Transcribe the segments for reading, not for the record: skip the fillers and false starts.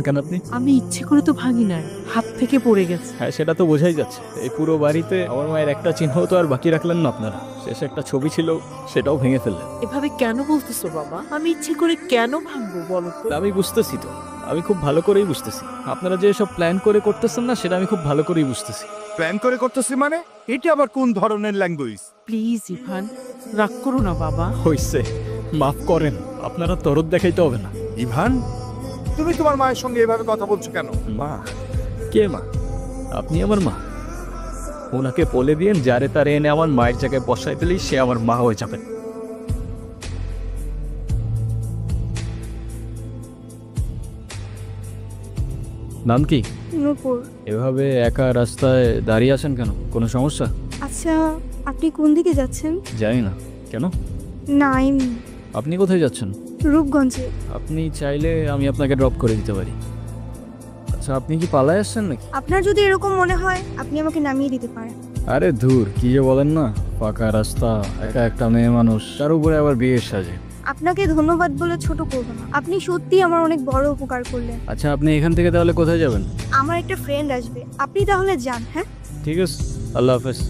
কেন আপনি? আমি ইচ্ছে করে তো ভাঙি নাই, হাত থেকে পড়ে গেছে। হ্যাঁ, সেটা তো বোঝাই যাচ্ছে। এই পুরো বাড়িতে আমার মায়ের একটা চিহ্ন তো আর বাকি রাখলেন না আপনারা। শেষে একটা ছবি ছিল, সেটাও ভেঙে ফেললেন। এভাবে কেন বলতেছো বাবা? আমি ইচ্ছে করে কেন ভাঙবো বলো তো? আমি বুঝতেছি তো, আমি খুব ভালো করেই বুঝতেছি। আপনারা যে সব প্ল্যান করে করতেছেন না, সেটা আমি খুব ভালো করেই বুঝতেছি। প্ল্যান করে করতেছি মানে? এটা আবার কোন ধরনের ল্যাঙ্গুয়েজ? প্লিজ ইভান, রাগ করো না বাবা। হইছে, মাফ করেন। আপনারা তরদ দেখাইতে হবে না। ইভান, তুমি তোমার মায়ের সঙ্গে এভাবে কথা বলছো কেন? মা? কে মা? আপনি আমার মা। ওনাকে বলে দিয়েন যারে তারে এনে আমার মায়ের জায়গায় বসাই দিলেই সে আমার মা হয়ে যাবে। নাম কি? নূপুর। এভাবে একা রাস্তায় দাঁড়িয়ে আছেন কেন? কোনো সমস্যা? আচ্ছা, আপনি কোন দিকে যাচ্ছেন? জানি না। কেন? না, আপনি কোথায় যাচ্ছেন? রূপগঞ্জে। আপনি চাইলে আমি আপনাকে ড্রপ করে দিতে পারি। আচ্ছা, আপনি কি পালায় আসছেন নাকি? আপনার যদি এরকম মনে হয়, আপনি আমাকে নামিয়ে দিতে পারেন। আরে ধুর, কি যে বলেন না। ফাঁকা রাস্তা, একা একটা মেয়ে মানুষ, তার উপরে আবার বিয়ের সাজে। আপনাকে ধন্যবাদ বলে ছোট করব না। আপনি সত্যি আমার অনেক বড় উপকার করলেন। আচ্ছা, আপনি এখান থেকে তাহলে কোথায় যাবেন? আমার একটা ফ্রেন্ড আসবে, আপনি তাহলে যান। হ্যাঁ, ঠিক আছে, আল্লাহ হাফেজ।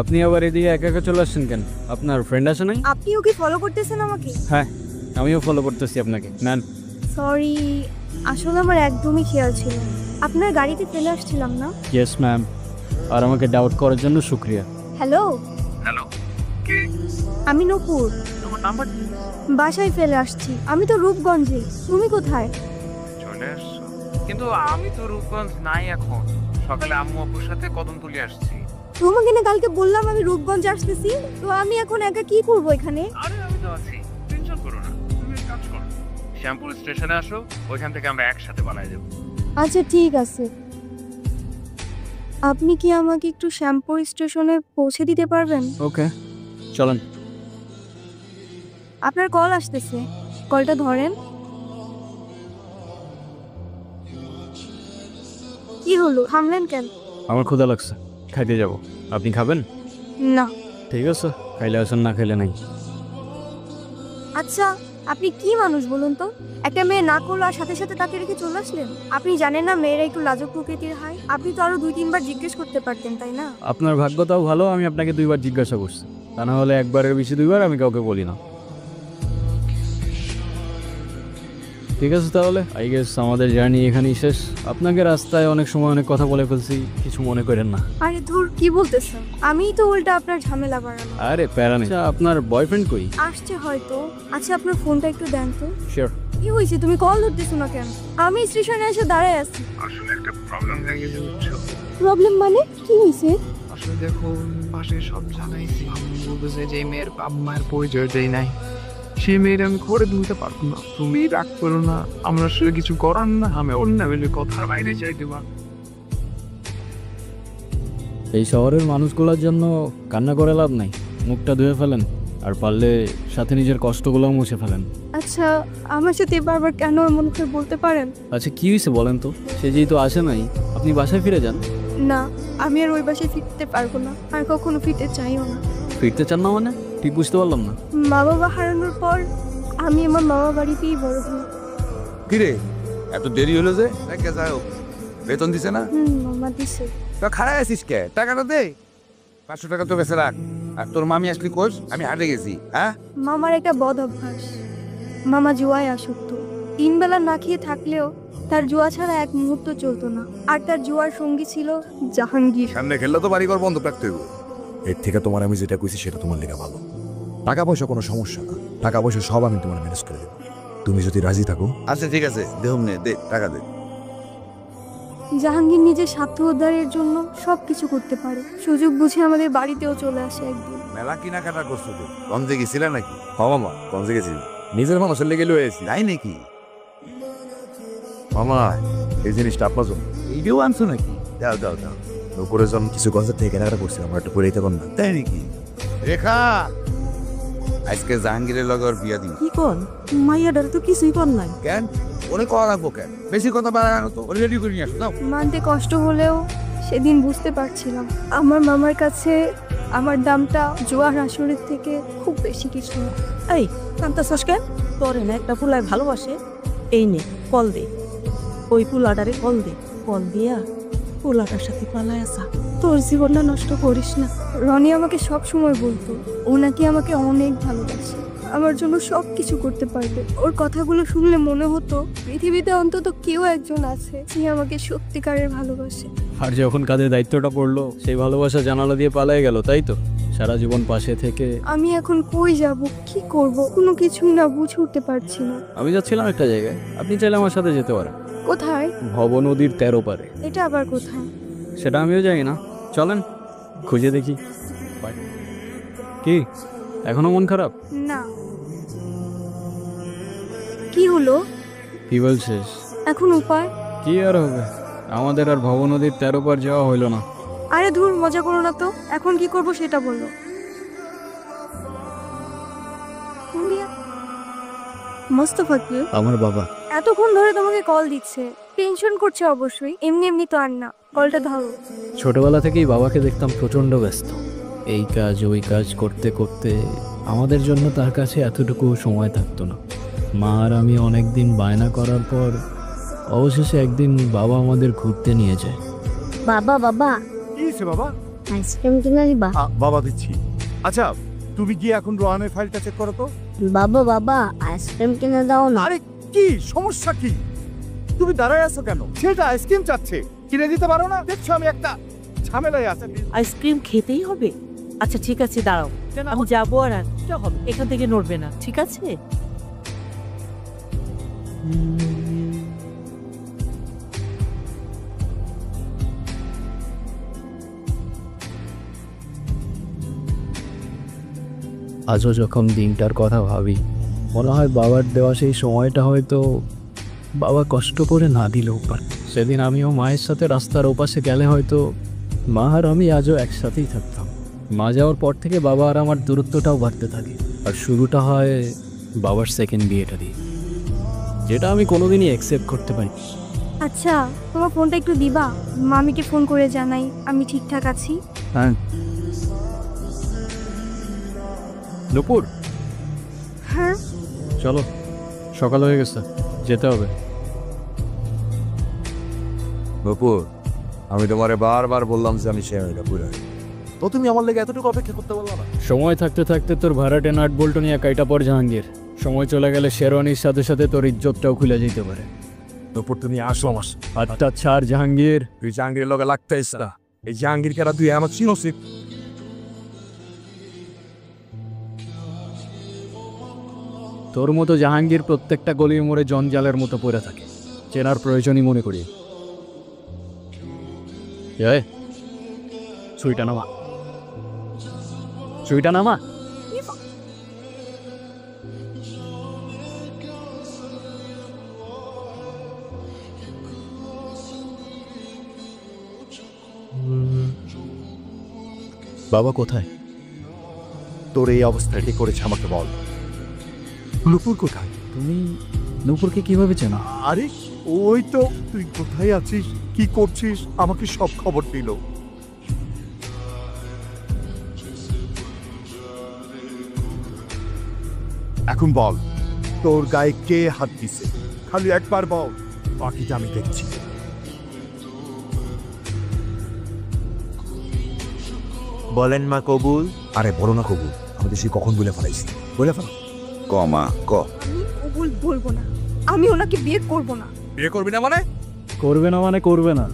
আপনি আবার এদিকে একা একা চলে আসছেন কেন? আপনার ফ্রেন্ড আছে নাই? আপনিও কি ফলো করতেছেন আমাকে? হ্যাঁ, আমিও ফলো করতেছি আপনাকে। নেন। সরি, আসলে আমার একদমই খেয়াল ছিল না। আপনার গাড়িতে ফেলে আসছিলাম না? Yes ma'am. আর আমাকে ডাউট করার জন্য শুক্রিয়া। হ্যালো, হ্যালো, আমি নূপুর। তোমার নাম্বার? বাসায় ফেলে আসছি। আমি তো রূপগঞ্জে। তুমি কোথায়? চলে আসছো? কিন্তু আমি তো রূপগঞ্জ নাই এখন। সকালে আম্মু আব্বুর সাথে কদমতলি আসছি। তোমাকে না কালকে বললাম আমি রূপগঞ্জে আসতেছি, তো আমি এখন একা কি করব এখানে? আরে আমি তো আছি, টেনশন করো না। তুমি এক কাজ করো, শ্যামপুর স্টেশনে আসো, ওইখান থেকে আমরা একসাথে বানাই দেবো। আচ্ছা ঠিক আছে, আপনি কি আমাকে একটু শ্যামপুর স্টেশনে পৌঁছে দিতে পারবেন? ওকে, চলেন। আপনার কল আসতেছে, কলটা ধরেন। কি হলো, থামলেন কেন? আমার ক্ষুধা লাগছে, খাইতে যাব। আপনি খাবেন? না। ঠিক আছে, খাইলে আসেন, না খাইলে নাই। আচ্ছা, আপনি কি মানুষ বলুন তো? একটা মেয়ে না করলো আর সাথে সাথে তাকে রেখে চলে আসলেন? আপনি জানেন না মেয়েরা একটু লাজুক প্রকৃতির হয়? আপনি তো আরো 2-3 বার জিজ্ঞেস করতে পারতেন, তাই না? আপনার ভাগ্যটাও ভালো, আমি আপনাকে 2 বার জিজ্ঞাসা করছি। তা না হলে একবারের বেশি 2 বার আমি কাউকে বলি না। ঠিক আছে, তাহলে আই গেস আমাদের জার্নি এখানেই শেষ। আপনাকে রাস্তায় অনেক সময় অনেক কথা বলে ফেলছি, কিছু মনে করেন না। আরে ধুর, কি বলতেছেন? আমিই তো উল্টা আপনার ঝামেলা বাড়ালাম। আরে প্যারা নেই। আচ্ছা, আপনার বয়ফ্রেন্ড কই? আসছে হয়তো। আচ্ছা, আপনার ফোনটা একটু দেন তো। শিওর। কি হয়েছে, তুমি কল ধরতেছো না কেন? আমি স্টেশনে এসে দাঁড়ায় আছি। আসলে একটা প্রবলেম হয়ে গেছে, বুঝছো? প্রবলেম মানে কি হয়েছে? আসলে দেখো, পাশে সব জানাইছি। আম্মু বলতেছে যে এই মেয়ের বাপ মায়ের পরিচয় দেয় নাই। সেই মেয়ের আমি করে তুলতে পারবো না। তুমি রাগ করো না, আমরা আসলে কিছু করার না। আমি অন্য বেলে কথার বাইরে চাই দেবা। এই শহরের মানুষগুলোর জন্য কান্না করে লাভ নাই। মুখটা ধুয়ে ফেলেন, আর পারলে সাথে নিজের কষ্টগুলোও মুছে ফেলেন। আচ্ছা, আমার সাথে বারবার কেন এমন করে বলতে পারেন? আচ্ছা, কি হয়েছে বলেন তো? সে যেহেতু আসে নাই, আপনি বাসায় ফিরে যান। না, আমি আর ওই বাসায় ফিরতে পারবো না, আর কখনো ফিরতে চাইও না। ফিরতে চান না মানে? ঠিক বুঝতে পারলাম না। মা বাবা হারানোর পর আমি আমার মামা বাড়িতেই বড় হই। কিরে, এত দেরি হলো যে? কে যাই হোক, বেতন দিছে না? মামা দিছে। তো খারাপ আছিস কে? টাকাটা দে। 500 টাকা তো বেঁচে রাখ। আর তোর মামি আসলি কোষ? আমি হাটে গেছি। হ্যাঁ, মামার একটা বদ অভ্যাস। মামা জুয়ায় আসক্ত। 3 বেলা না খেয়ে থাকলেও তার জুয়া ছাড়া এক মুহূর্ত চলতো না। আর তার জুয়ার সঙ্গী ছিল জাহাঙ্গীর। সামনে খেললে তো বাড়িঘর বন্ধ রাখতে হইব। এর থেকে তোমার আমি যেটা কইছি সেটা তোমার লেগে ভালো। টাকা পয়সা কোনো সমস্যা না, টাকা পয়সা সব আমি তোমার ম্যানেজ করে দেবো, তুমি যদি রাজি থাকো। আচ্ছা ঠিক আছে, দেহম নে, দে টাকা দে। জাহাঙ্গীর নিজের স্বার্থ উদ্ধারের জন্য সবকিছু করতে পারে। সুযোগ বুঝে আমাদের বাড়িতেও চলে আসে একদিন। মেলা কিনাকাটা করছো তো? গঞ্জে গেছিলা নাকি? হ মামা, গঞ্জে গেছি। নিজের মানুষের লেগে লয়ে এসি। তাই নাকি? মামা, এই জিনিসটা আপনার জন্য। এইটাও আনছো নাকি? দাও দাও দাও। উপরে যখন কিছু গঞ্জের থেকে কেনাকাটা করছি, আমার একটু করে দিতে পার না? তাই নাকি? রেখা, আজকে জাহাঙ্গীরের লগে ওর বিয়া দিন। কি কোন? মাইয়াডার তো কিছুই কর নাই। কেন? ওরে করা রাখবো কেন? বেশি কথা বাড়ানো তো ওরে রেডি করে নিয়ে আসো। দাও। মানতে কষ্ট হলেও সেদিন বুঝতে পারছিলাম আমার মামার কাছে আমার দামটা জুয়ার আসরের থেকে খুব বেশি কিছু না। এই কান্তাছস কেন? তোরে না একটা পুলায় ভালোবাসে, এই নে কল দে, ওই পুলাটারে কল দে, কল দিয়া পুলাটার সাথে পালায় আসা। তোর জীবনটা নষ্ট করিস না। রনি আমাকে সব সময় বলতো ও নাকি আমাকে অনেক ভালোবাসে, আমার জন্য সব কিছু করতে পারবে। ওর কথাগুলো শুনলে মনে হতো পৃথিবীতে অন্তত কেউ একজন আছে যে আমাকে সত্যিকারের ভালোবাসে। আর যখন কাঁধে দায়িত্বটা পড়লো সেই ভালোবাসা জানালা দিয়ে পালিয়ে গেল, তাই তো? সারা জীবন পাশে থেকে আমি এখন কই যাব, কি করব, কোনো কিছুই না বুঝে উঠতে পারছি না। আমি যাচ্ছিলাম একটা জায়গায়, আপনি চাইলে আমার সাথে যেতে পারেন। কোথায়? ভব নদীর 13 পারে। এটা আবার কোথায়? সেটা আমিও জানি না, চলেন খুঁজে দেখি। বাই। কি এখনো মন খারাপ? না। কি হলো? কি বলছিস? এখন উপায়? কি আর হবে, আমাদের আর ভব নদীর 13 পার যাওয়া হইলো না। আরে ধুর, মজা করো না তো। এখন কি করব সেটা বলো। মোস্তফা কি? আমার বাবা। এতক্ষণ ধরে তোমাকে কল দিচ্ছে, টেনশন করছে অবশ্যই। এমনি এমনি তো আর না, কলটা ধরো। ছোটবেলা থেকেই বাবাকে দেখতাম প্রচণ্ড ব্যস্ত, এই কাজ ওই কাজ করতে করতে আমাদের জন্য তার কাছে এতটুকু সময় থাকতো না। মা আর আমি অনেক দিন বায়না করার পর অবশেষে একদিন বাবা আমাদের ঘুরতে নিয়ে যায়। বাবা বাবা কি হয়েছে বাবা? আইসক্রিম কিনে দিবা? বাবা দিচ্ছি। আচ্ছা তুমি গিয়ে এখন রোহানের ফাইলটা চেক করো তো। বাবা বাবা আইসক্রিম কিনে দাও না। আরে কি সমস্যা কি? তুমি দাঁড়ায় আছো কেন? ছেলেটা আইসক্রিম চাচ্ছে, কিনে দিতে পারো না? দেখছো আমি একটা ঝামেলায় আছি। আইসক্রিম খেতেই হবে? আচ্ছা ঠিক আছে, দাঁড়াও, আমি যাবো আর আনতে হবে, এখান থেকে নড়বে না, ঠিক আছে? আজও যখন দিনটার কথা ভাবি মনে হয় বাবার দেওয়া সেই সময়টা হয়তো বাবা কষ্ট করে না দিলেও পারে। সেদিন আমিও মায়ের সাথে রাস্তার ওপাশে গেলে হয়তো মা আর আমি আজও একসাথেই থাকতাম। মা যাওয়ার পর থেকে বাবা আর আমার দূরত্বটাও বাড়তে থাকে, আর শুরুটা হয় বাবার সেকেন্ড বিয়েটা দিয়ে, যেটা আমি কোনোদিনই অ্যাকসেপ্ট করতে পারি। আচ্ছা, তোমার ফোনটা একটু দিবা? মামিকে ফোন করে জানাই আমি ঠিকঠাক আছি। হ্যাঁ। নুপুর, হ্যাঁ চলো, সকাল হয়ে গেছে, যেতে হবে। বপুর, আমি তোমারে বারবার বললাম যে আমি শেয়ারটা পুরো, তো তুমি আমার লেগে এতটুকু অপেক্ষা করতে বললা না? সময় থাকতে থাকতে তোর ভাড়াটে নাট বল্টু নিয়ে কাইটা পর জাহাঙ্গীর, সময় চলে গেলে শেরওয়ানির সাথে সাথে তোর ইজ্জতটাও খুলে যেতে পারে। বপুর তুমি আসো আমার সাথে। আচ্ছা ছাড় জাহাঙ্গীর। তুই জাহাঙ্গীরের লগে লাগতেইস না। এই জাহাঙ্গীর কেরা তুই আমার চিনছিস? তোর মতো জাহাঙ্গীর প্রত্যেকটা গলির মোড়ে জঞ্জালের মতো পড়ে থাকে, চেনার প্রয়োজনই মনে করি। এই, সুইটা নামা, সুইটা নামা। বাবা কোথায়? তোর এই অবস্থা কি করেছে আমাকে বল। নুপুর কোথায়? তুমি নূপুরকে কিভাবে চেনো? আরে ওই তো, তুই কোথায় আছিস, কি করছিস, আমাকে সব খবর দিল। এখন বল, তোর গায়ে কে হাত দিছে? খালি একবার বল, বাকিটা আমি দেখছি। বলেন মা কবুল। আরে বলো না কবুল, আমাদের সে কখন বলে ফেলাইছি, বলে ফেলা। ক মা ক। আমি কবুল বলবো না, আমি ওনাকে বিয়ে করব না। বিয়ে করবি না মানে? করবে না মানে করবে না।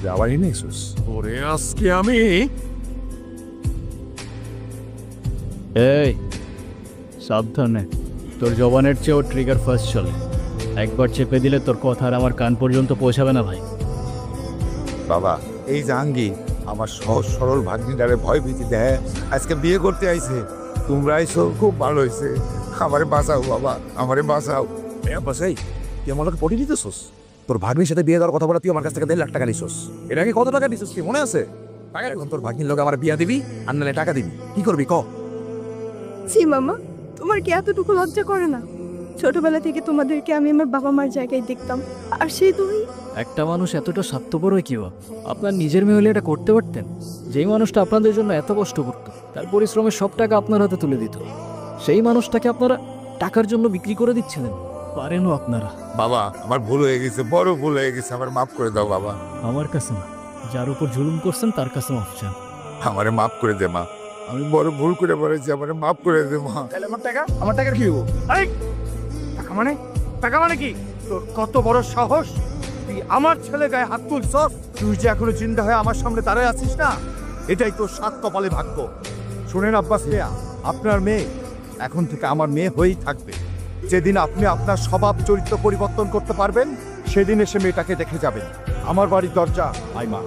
যাওয়ারই নেই সুস। ওরে আজকে আমি এই সাবধানে, তোর জবানের চেয়েও ট্রিগার ফার্স্ট চলে। একবার চেপে দিলে তোর কথা আর আমার কান পর্যন্ত পৌঁছাবে না ভাই। বাবা, এই জাহাঙ্গীর আমার সহজ সরল ভাগ্নিটারে ভয় ভীতি দেয়, আজকে বিয়ে করতে আইছে। তোমরা আইছো, খুব ভালো হয়েছে। আমারে বাঁচাও বাবা, আমারে বাঁচাও। বাসাই, তুই আমার লোকে পটি দিতেছোস? তোর ভাগ্নির সাথে বিয়ে দেওয়ার কথা বলে তুই আমার কাছ থেকে 1.5 লাখ টাকা নিছোস। এর আগে কত টাকা নিছোস কি মনে আছে? এখন তোর ভাগ্নির লোক আমার বিয়া দিবি আর নাহলে টাকা দিবি, কি করবি ক? জি মামা, তোমার কি এতটুকু লজ্জা করে না? ছোটবেলা থেকে তোমাদেরকে আমি আমার বাবা মার জায়গায় দেখতাম, আর সেই তুমি একটা মানুষ এতটা স্বার্থপর হয় কিবা? আপনার নিজের মেয়ে হলে এটা করতে পারতেন? যেই মানুষটা আপনাদের জন্য এত কষ্ট করত, তার পরিশ্রমের সব টাকা আপনার হাতে তুলে দিত, সেই মানুষটাকে আপনারা টাকার জন্য বিক্রি করে দিচ্ছিলেন। পারেনও আপনারা। বাবা আমার ভুল হয়ে গেছে, বড় ভুল হয়ে গেছে, আমার মাফ করে দাও বাবা। আমার কাছে না, যার উপর জুলুম করছেন তার কাছে মাফ চান। আমারে মাফ করে দে মা, আমি বড় ভুল করে বলেছি, আমারে মাফ করে দে মা। তাহলে আমার টাকা কি হবো? এই, টাকা মানে কি? তোর কত বড় সাহস, তুই আমার ছেলে গায়ে হাত তুলছস? তুই যে এখনো চিন্তা হয়ে আমার সামনে দাঁড়ায় আছিস না, এটাই তোর সাত কপালে ভাগ্য। শুনেন আব্বাস মিয়া, আপনার মেয়ে এখন থেকে আমার মেয়ে হয়েই থাকবে। যেদিন আপনি আপনার স্বভাব চরিত্র পরিবর্তন করতে পারবেন, সেদিন এসে মেয়েটাকে দেখে যাবেন। আমার বাড়ির দরজা আইমা।